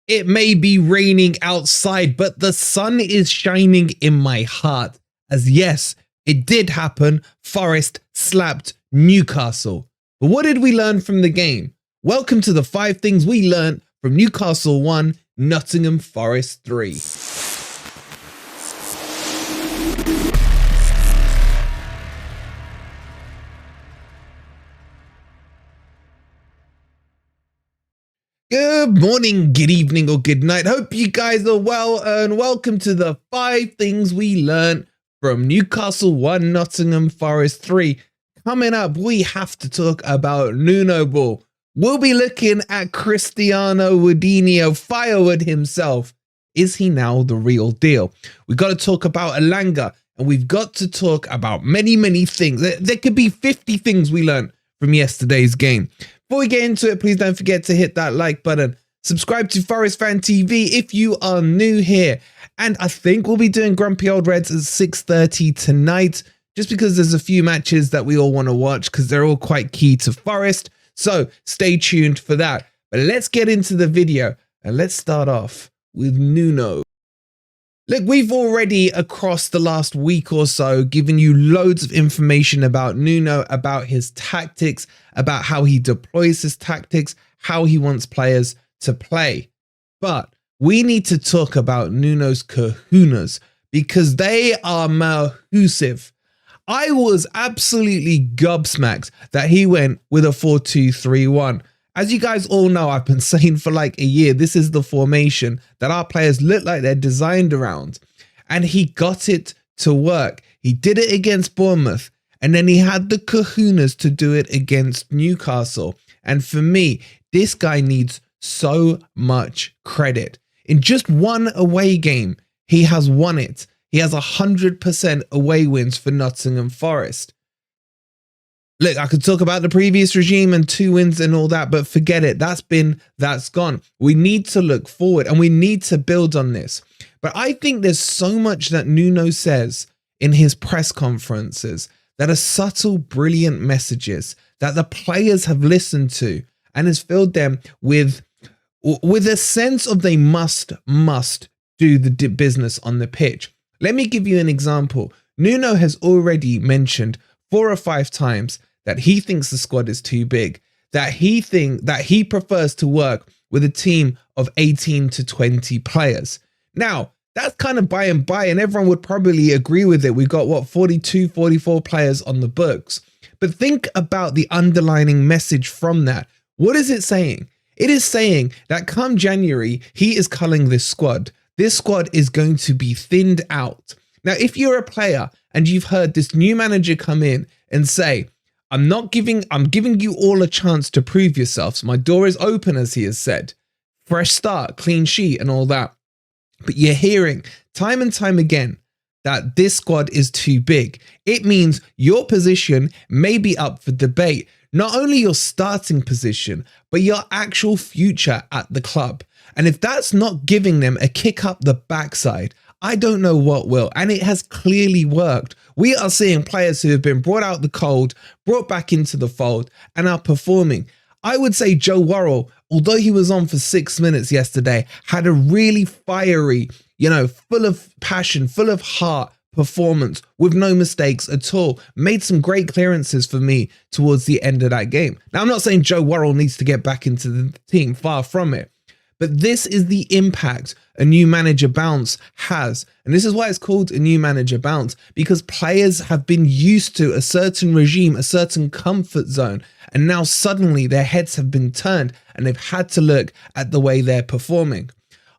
It may be raining outside, but the sun is shining in my heart. As yes, it did happen. Forest slapped Newcastle. But what did we learn from the game? Welcome to the 5 things we learned from Newcastle 1, Nottingham Forest 3. Good morning, good evening, or good night. Hope you guys are well, and welcome to the 5 things we learned from Newcastle 1, Nottingham Forest 3. Coming up, we have to talk about Nuno ball. We'll be looking at Cristiano Woodinho, Firewood himself. Is he now the real deal? We've got to talk about Elanga, and we've got to talk about many things. There could be 50 things we learned from yesterday's game. Before we get into it, please don't forget to hit that like button. Subscribe to Forest Fan TV if you are new here. And I think we'll be doing Grumpy Old Reds at 6:30 tonight, just because there's a few matches that we all want to watch because they're all quite key to Forest. So stay tuned for that. But let's get into the video and let's start off with Nuno. Look, we've already across the last week or so given you loads of information about Nuno, about his tactics, about how he deploys his tactics, how he wants players to play. But we need to talk about Nuno's kahunas because they are massive. I was absolutely gobsmacked that he went with a 4-2-3-1. As you guys all know, I've been saying for like a year, this is the formation that our players look like they're designed around. And he got it to work. He did it against Bournemouth. And then he had the kahunas to do it against Newcastle. And for me, this guy needs so much credit. In just one away game, he has won it. He has 100% away wins for Nottingham Forest. Look, I could talk about the previous regime and 2 wins and all that, but forget it. That's gone. We need to look forward and we need to build on this. But I think there's so much that Nuno says in his press conferences that are subtle, brilliant messages that the players have listened to and has filled them with a sense of they must do the business on the pitch. Let me give you an example. Nuno has already mentioned 4 or 5 times that he thinks the squad is too big, that he prefers to work with a team of 18 to 20 players. Now, that's kind of by and by, and everyone would probably agree with it. We've got, 42, 44 players on the books. But think about the underlining message from that. What is it saying? It is saying that come January, he is culling this squad. This squad is going to be thinned out. Now, if you're a player and you've heard this new manager come in and say, I'm giving you all a chance to prove yourselves. My door is open, as he has said. Fresh start, clean sheet and all that. But you're hearing time and time again that this squad is too big. It means your position may be up for debate. Not only your starting position, but your actual future at the club. And if that's not giving them a kick up the backside, I don't know what will, and it has clearly worked. We are seeing players who have been brought out the cold, brought back into the fold, and are performing. I would say Joe Worrell, although he was on for 6 minutes yesterday, had a really fiery, full of passion, full of heart performance with no mistakes at all. Made some great clearances for me towards the end of that game. Now, I'm not saying Joe Worrell needs to get back into the team, far from it. But this is the impact a new manager bounce has. And this is why it's called a new manager bounce, because players have been used to a certain regime, a certain comfort zone. And now suddenly their heads have been turned and they've had to look at the way they're performing.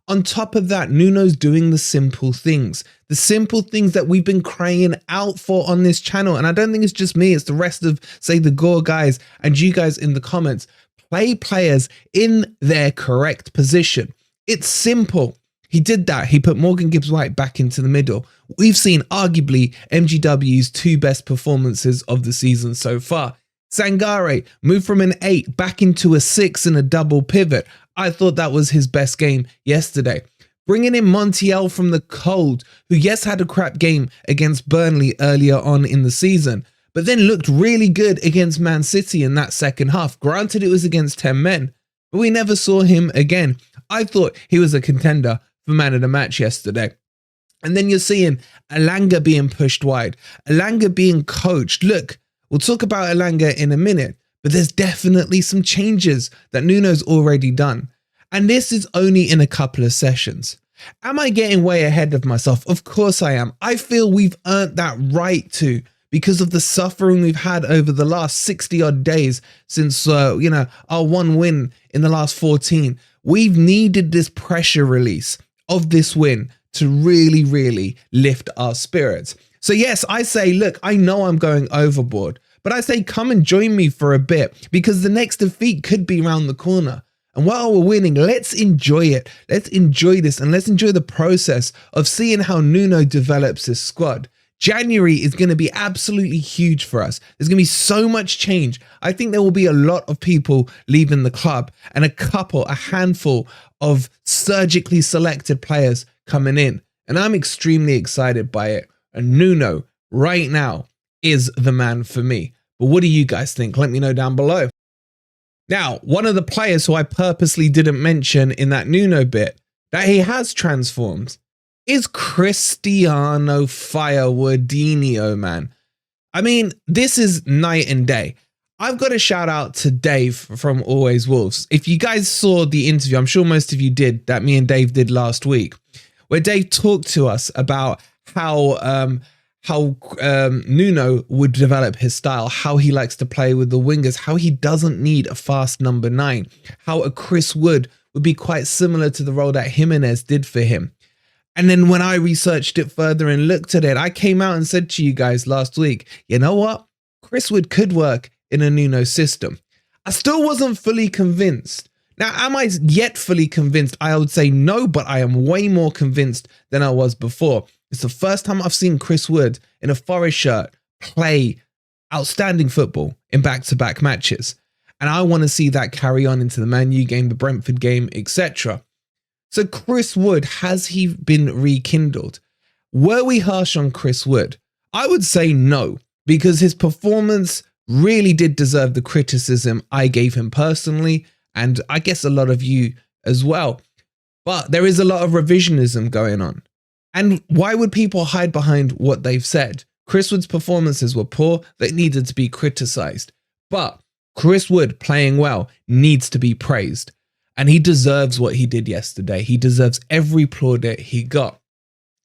On top of that, Nuno's doing the simple things that we've been crying out for on this channel. And I don't think it's just me, it's the rest of, say, the Gore guys and you guys in the comments. Play players in their correct position. It's simple. He did that. He put Morgan Gibbs White back into the middle. We've seen arguably MGW's 2 best performances of the season so far. Sangare moved from an 8 back into a 6 in a double pivot. I thought that was his best game yesterday. Bringing in Montiel from the cold, who yes had a crap game against Burnley earlier on in the season, but then looked really good against Man City in that second half. Granted, it was against 10 men, but we never saw him again. I thought he was a contender for man of the match yesterday. And then you're seeing Elanga being pushed wide, Elanga being coached. Look, we'll talk about Elanga in a minute, but there's definitely some changes that Nuno's already done. And this is only in a couple of sessions. Am I getting way ahead of myself? Of course I am. I feel we've earned that right to, because of the suffering we've had over the last 60 odd days since, our one win in the last 14. We've needed this pressure release of this win to really, really lift our spirits. So yes, I say, look, I know I'm going overboard, but I say, come and join me for a bit, because the next defeat could be around the corner. And while we're winning, let's enjoy it. Let's enjoy this, and let's enjoy the process of seeing how Nuno develops his squad. January is going to be absolutely huge for us. There's going to be so much change. I think there will be a lot of people leaving the club, and a handful of surgically selected players coming in. And I'm extremely excited by it. And Nuno right now is the man for me. But what do you guys think? Let me know down below. Now, one of the players who I purposely didn't mention in that Nuno bit that he has transformed is Cristiano Firewoodinho, man. I mean, this is night and day. I've got a shout out to Dave from Always Wolves. If you guys saw the interview, I'm sure most of you did, that me and Dave did last week, where Dave talked to us about how Nuno would develop his style, how he likes to play with the wingers, how he doesn't need a fast number 9, how a Chris Wood would be quite similar to the role that Jimenez did for him. And then when I researched it further and looked at it, I came out and said to you guys last week, you know what? Chris Wood could work in a Nuno system. I still wasn't fully convinced. Now, am I yet fully convinced? I would say no, but I am way more convinced than I was before. It's the first time I've seen Chris Wood in a Forest shirt play outstanding football in back-to-back matches. And I want to see that carry on into the Man U game, the Brentford game, etc. So Chris Wood, has he been rekindled? Were we harsh on Chris Wood? I would say no, because his performance really did deserve the criticism I gave him personally, and I guess a lot of you as well. But there is a lot of revisionism going on. And why would people hide behind what they've said? Chris Wood's performances were poor, they needed to be criticized. But Chris Wood playing well needs to be praised. And he deserves what he did yesterday. He deserves every plaudit he got.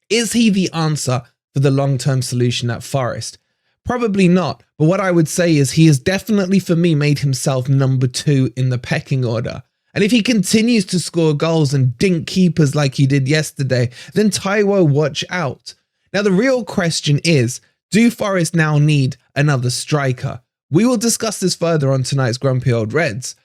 Is he the answer for the long-term solution at Forest? Probably not. But what I would say is he has definitely, for me, made himself number 2 in the pecking order. And if he continues to score goals and dink keepers like he did yesterday, then Taiwo, watch out. Now, the real question is, do Forest now need another striker? We will discuss this further on tonight's Grumpy Old Reds.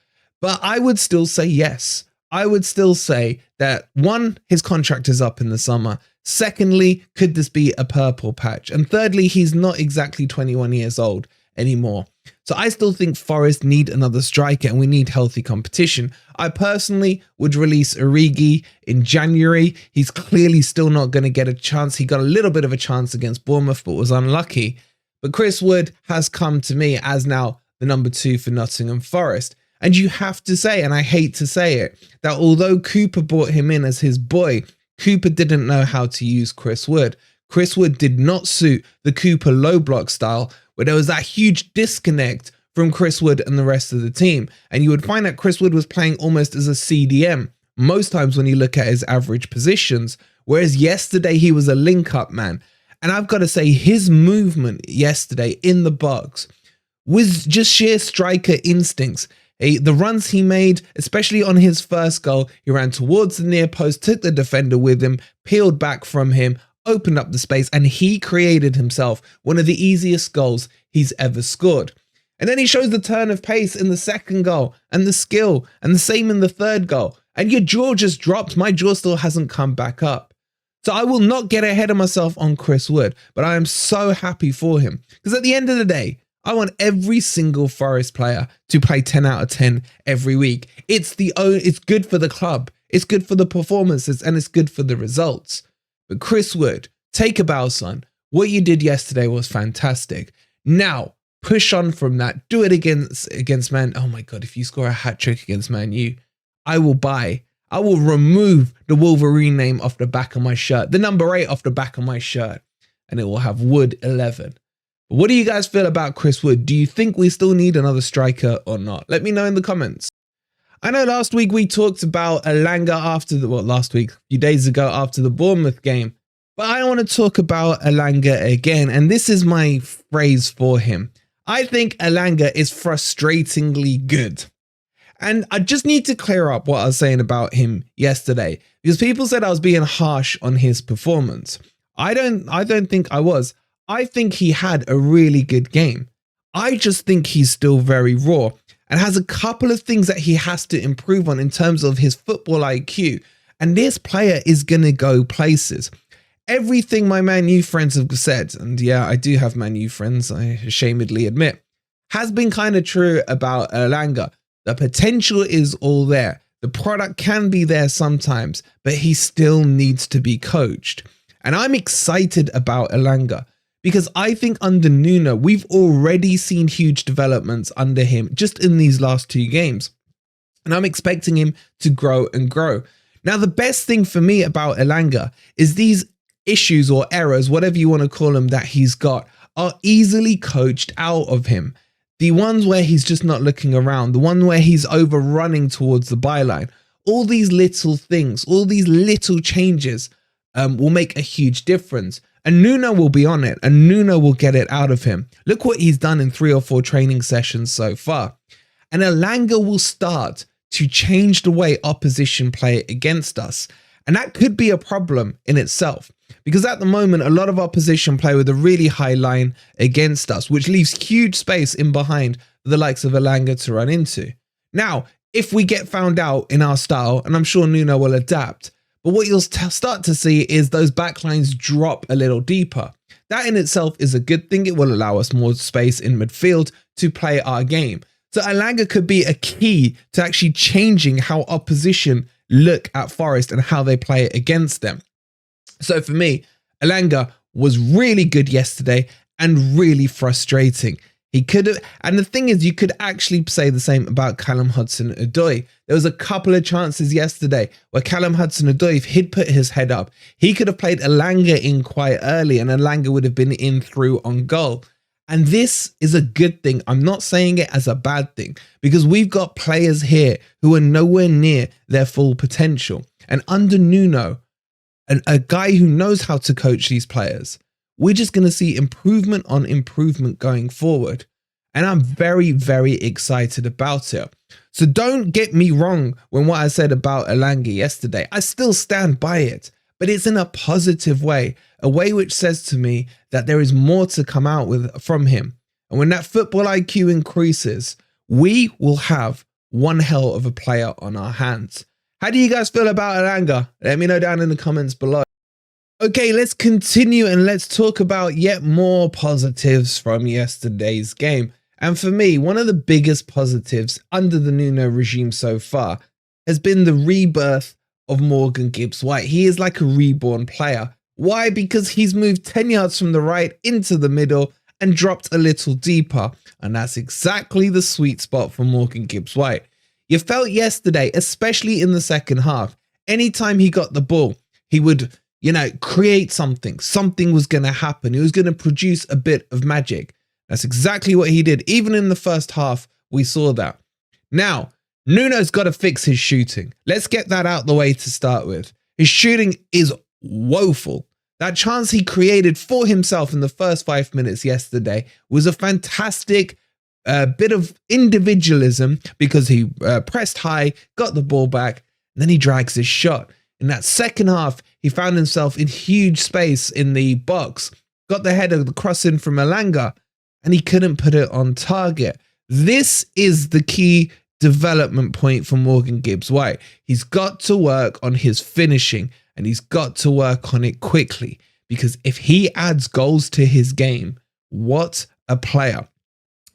But I would still say yes. I would still say that, one, his contract is up in the summer. Secondly, could this be a purple patch? And thirdly, he's not exactly 21 years old anymore. So I still think Forest need another striker and we need healthy competition. I personally would release Origi in January. He's clearly still not going to get a chance. He got a little bit of a chance against Bournemouth, but was unlucky. But Chris Wood has come to me as now the number 2 for Nottingham Forest. And you have to say, and I hate to say it, that although Cooper brought him in as his boy, Cooper didn't know how to use Chris Wood. Chris Wood did not suit the Cooper low block style, where there was that huge disconnect from Chris Wood and the rest of the team. And you would find that Chris Wood was playing almost as a CDM most times when you look at his average positions, whereas yesterday he was a link-up man. And I've got to say, his movement yesterday in the box was just sheer striker instincts. The runs he made, especially on his first goal, he ran towards the near post, took the defender with him, peeled back from him, opened up the space, and he created himself one of the easiest goals he's ever scored. And then he shows the turn of pace in the second goal and the skill, and the same in the third goal. And your jaw just dropped. My jaw still hasn't come back up. So I will not get ahead of myself on Chris Wood, but I am so happy for him. Because at the end of the day, I want every single Forest player to play 10 out of 10 every week. It's good for the club. It's good for the performances and it's good for the results. But Chris Wood, take a bow, son. What you did yesterday was fantastic. Now, push on from that. Do it against Man. Oh my God, if you score a hat trick against Man U, I will buy I will remove the Wolverine name off the back of my shirt, the number 8 off the back of my shirt, and it will have Wood 11. But what do you guys feel about Chris Wood? Do you think we still need another striker or not? Let me know in the comments. I know last week we talked about Elanga after the, last week, a few days ago after the Bournemouth game, but I want to talk about Elanga again, and this is my phrase for him. I think Elanga is frustratingly good. And I just need to clear up what I was saying about him yesterday, because people said I was being harsh on his performance. I don't think I was. I think he had a really good game. I just think he's still very raw and has a couple of things that he has to improve on in terms of his football IQ. And this player is going to go places. Everything my Man U friends have said, and yeah, I do have Man U friends, I ashamedly admit, has been kind of true about Elanga. The potential is all there. The product can be there sometimes, but he still needs to be coached. And I'm excited about Elanga because I think under Nuno, we've already seen huge developments under him just in these last 2 games. And I'm expecting him to grow and grow. Now, the best thing for me about Elanga is these issues or errors, whatever you want to call them, that he's got are easily coached out of him. The ones where he's just not looking around, the one where he's overrunning towards the byline, all these little things, all these little changes will make a huge difference. And Nuno will be on it and Nuno will get it out of him. Look what he's done in 3 or 4 training sessions so far. And Elanga will start to change the way opposition play against us. And that could be a problem in itself. Because at the moment, a lot of opposition play with a really high line against us, which leaves huge space in behind for the likes of Elanga to run into. Now, if we get found out in our style, and I'm sure Nuno will adapt, but what you'll start to see is those backlines drop a little deeper. That in itself is a good thing. It will allow us more space in midfield to play our game. So Elanga could be a key to actually changing how opposition look at Forest and how they play against them. So for me, Elanga was really good yesterday and really frustrating. He could have, and the thing is, you could actually say the same about Callum Hudson-Odoi. There was a couple of chances yesterday where Callum Hudson-Odoi, if he'd put his head up, he could have played Elanga in quite early and Elanga would have been in through on goal. And this is a good thing. I'm not saying it as a bad thing because we've got players here who are nowhere near their full potential. And under Nuno, a guy who knows how to coach these players, we're just going to see improvement on improvement going forward. And I'm very, very excited about it. So don't get me wrong when what I said about Elanga yesterday, I still stand by it, but it's in a positive way, a way which says to me that there is more to come out with from him. And when that football IQ increases, we will have one hell of a player on our hands. How do you guys feel about Elanga? Let me know down in the comments below. Okay, let's continue and let's talk about yet more positives from yesterday's game. And for me, one of the biggest positives under the Nuno regime so far has been the rebirth of Morgan Gibbs White. He is like a reborn player. Why? Because he's moved 10 yards from the right into the middle and dropped a little deeper. And that's exactly the sweet spot for Morgan Gibbs White. You felt yesterday, especially in the second half, anytime he got the ball, he would, create something. Something was going to happen. He was going to produce a bit of magic. That's exactly what he did. Even in the first half, we saw that. Now, Nuno's got to fix his shooting. Let's get that out the way to start with. His shooting is woeful. That chance he created for himself in the first 5 minutes yesterday was a fantastic bit of individualism because he pressed high, got the ball back, and then he drags his shot. In that second half, he found himself in huge space in the box, got the header, the cross in from Elanga, and he couldn't put it on target. This is the key development point for Morgan Gibbs White. He's got to work on his finishing and he's got to work on it quickly, because if he adds goals to his game, what a player.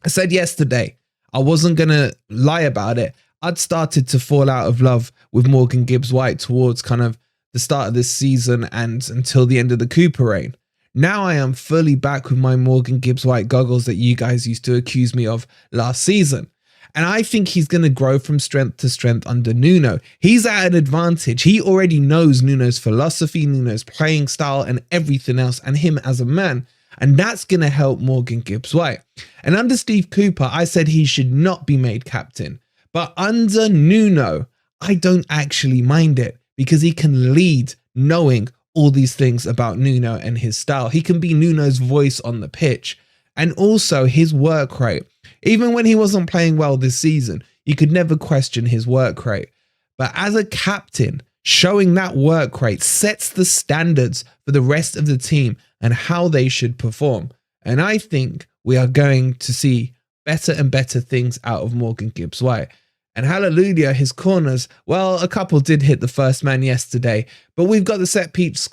I said yesterday, I wasn't going to lie about it. I'd started to fall out of love with Morgan Gibbs White towards kind of the start of this season and until the end of the Cooper reign. Now I am fully back with my Morgan Gibbs White goggles that you guys used to accuse me of last season. And I think he's going to grow from strength to strength under Nuno. He's at an advantage. He already knows Nuno's philosophy, Nuno's playing style and everything else, and him as a man. And that's going to help Morgan Gibbs White. And under Steve Cooper, I said he should not be made captain. But under Nuno, I don't actually mind it because he can lead knowing all these things about Nuno and his style. He can be Nuno's voice on the pitch. And also his work rate. Even when he wasn't playing well this season, you could never question his work rate. But as a captain, showing that work rate sets the standards for the rest of the team and how they should perform. And I think we are going to see better and better things out of Morgan Gibbs White. And hallelujah, his corners, well, a couple did hit the first man yesterday, but we've got the set piece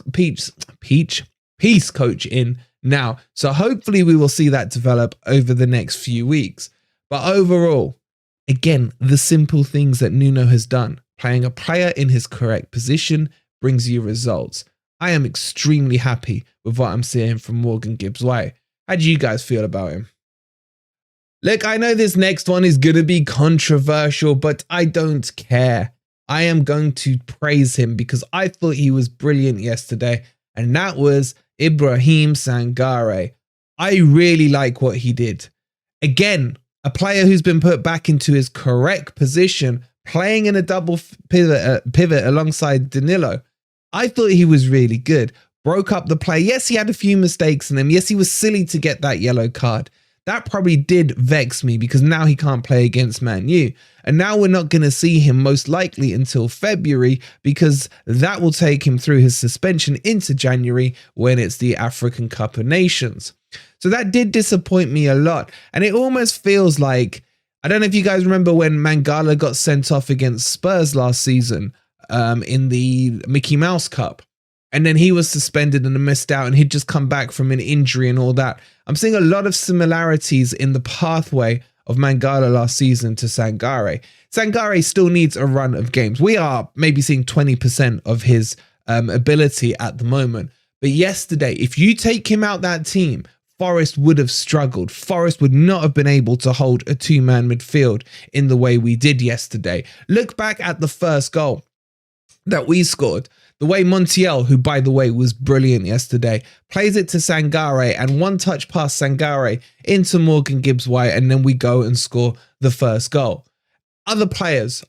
coach in now. So hopefully we will see that develop over the next few weeks. But overall, again, the simple things that Nuno has done, playing a player in his correct position brings you results. I am extremely happy with what I'm seeing from Morgan Gibbs White. How do you guys feel about him? Look, I know this next one is going to be controversial, but I don't care. I am going to praise him because I thought he was brilliant yesterday, and that was Ibram Sangare. I really like what he did. Again, a player who's been put back into his correct position, playing in a double pivot alongside Danilo. I thought he was really good. Broke up the play. Yes, he had a few mistakes in him. Yes, he was silly to get that yellow card. That probably did vex me because now he can't play against Man U. And now we're not going to see him most likely until February because that will take him through his suspension into January when it's the African Cup of Nations. So that did disappoint me a lot. And it almost feels like, I don't know if you guys remember when Mangala got sent off against Spurs last season in the Mickey Mouse Cup. And then he was suspended and missed out and he'd just come back from an injury and all that. I'm seeing a lot of similarities in the pathway of Mangala last season to Sangare. Sangare still needs a run of games. We are maybe seeing 20% of his ability at the moment. But yesterday, if you take him out that team, Forest would have struggled. Forest would not have been able to hold a two-man midfield in the way we did yesterday. Look back at the first goal that we scored. The way Montiel, who by the way was brilliant yesterday, plays it to Sangare and one touch past Sangare into Morgan Gibbs White, and then we go and score the first goal. Other players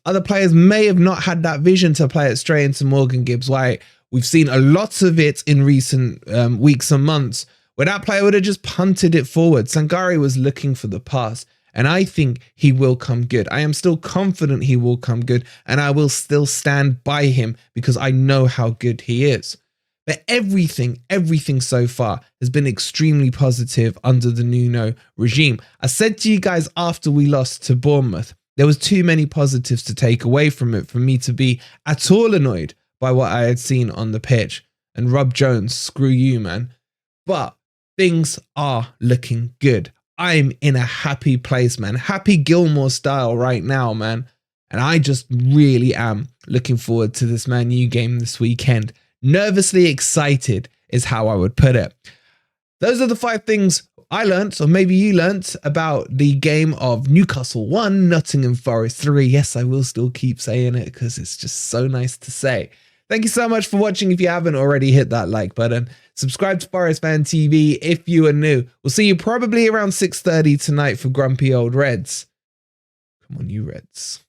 may have not had that vision to play it straight into Morgan Gibbs White. We've seen a lot of it in recent weeks and months where that player would have just punted it forward. Sangare was looking for the pass. And I think he will come good. I am still confident he will come good. And I will still stand by him because I know how good he is. But everything so far has been extremely positive under the Nuno regime. I said to you guys after we lost to Bournemouth, there was too many positives to take away from it for me to be at all annoyed by what I had seen on the pitch. And Rob Jones, screw you, man. But things are looking good. I'm in a happy place, man. Happy Gilmore style right now, man. And I just really am looking forward to this Man U game this weekend. Nervously excited is how I would put it. Those are the 5 things I learnt, or maybe you learnt, about the game of Newcastle 1, Nottingham Forest 3. Yes, I will still keep saying it because it's just so nice to say. Thank you so much for watching. If you haven't already, hit that like button. Subscribe to Forest Fan TV if you are new. We'll see you probably around 6:30 tonight for Grumpy Old Reds. Come on, you Reds.